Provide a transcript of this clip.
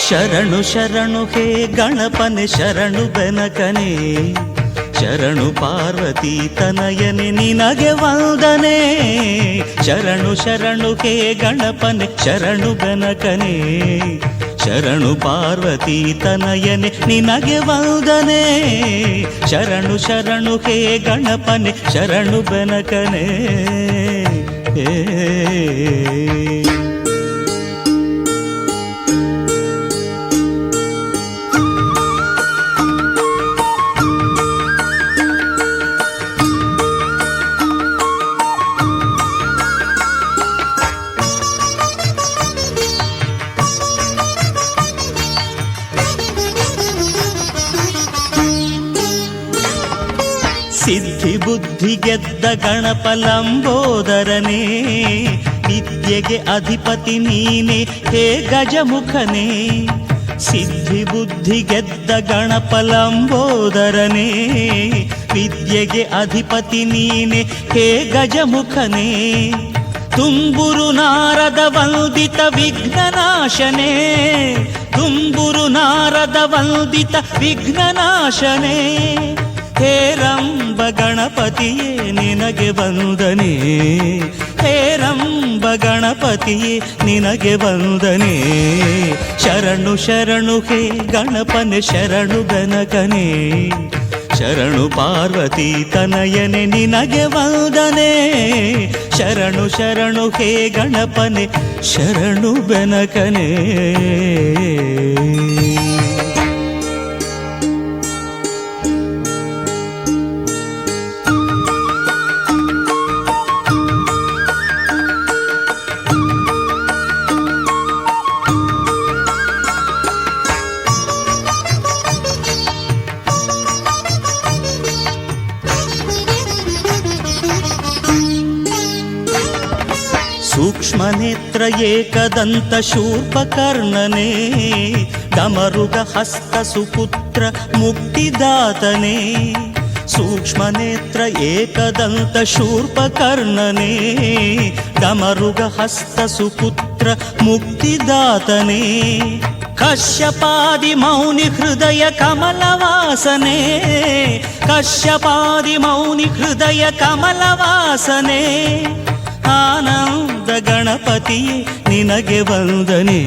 ಶರಣು ಶರಣು ಹೇ ಗಣಪನೆ ಶರಣು ಬೆನಕನೆ, ಶರಣು ಪಾರ್ವತಿ ತನಯನೆ ನಿನಗೆ ವಂದನೆ. ಶರಣು ಶರಣು ಹೇ ಗಣಪನೆ ಶರಣು ಬೆನಕನೆ, ಶರಣು ಪಾರ್ವತಿ ತನಯನೆ ನಿನಗೆ ವಂದನೆ. ಶರಣು ಶರಣು ಹೇ ಗಣಪನೆ ಶರಣು ಬೆನಕನೆ. ಸಿದ್ಧಿ ಬುದ್ಧಿ ಗೆದ್ದ ಗಣಪ ಲಂಬೋದರನೇ, ವಿದ್ಯೆಗೆ ಅಧಿಪತಿ ನೀನೆ ಹೇ ಗಜಮುಖನೇ. ಸಿದ್ಧಿ ಬುದ್ಧಿ ಗೆದ್ದ ಗಣಪ ಲಂಬೋದರನೇ, ವಿದ್ಯೆಗೆ ಅಧಿಪತಿ ನೀನೆ ಹೇ ಗಜಮುಖನೇ. ತುಂಬುರು ನಾರದ ವಂದಿತ ವಿಘ್ನನಾಶನೇ, ತುಂಬುರು ನಾರದ ವಂದಿತ ವಿಘ್ನನಾಶನೇ. ಹೇರಂಬ ಗಣಪತಿಯೇ ನಿನಗೆ ವಂದನೆ, ಹೇರಂಬ ಗಣಪತಿಯೇ ನಿನಗೆ ವಂದನೆ. ಶರಣು ಶರಣು ಹೇ ಗಣಪನೆ ಶರಣು ಬೆನಕನೆ, ಶರಣು ಪಾರ್ವತಿ ತನಯನೆ ನಿನಗೆ ವಂದನೆ. ಶರಣು ಶರಣು ಹೇ ಗಣಪನೆ ಶರಣು ಬೆನಕನೆ. ಸೂಕ್ಷ್ಮನೇತ್ರ ಏಕದಂತ ಶೂರ್ಪಕರ್ಣನೇ, ಡಮರುಗ ಹಸ್ತ ಸುಪುತ್ರ ಮುಕ್ತಿದಾತನೇ. ಸೂಕ್ಷ್ಮನೇತ್ರ ಏಕದಂತ ಶೂರ್ಪಕರ್ಣನೇ, ಡಮರುಗ ಹಸ್ತ ಸುಪುತ್ರ ಮುಕ್ತಿದಾತನೇ. ಕಶ್ಯಪಾದಿ ಮೌನಿ ಹೃದಯ ಕಮಲವಾಸನೆ, ಕಶ್ಯಪಾದಿ ಮೌನಿ ಹೃದಯ ಕಮಲವಾಸನೆ. ಆನಂದ ಗಣಪತಿಯೇ ನಿನಗೆ ವಂದನೆ.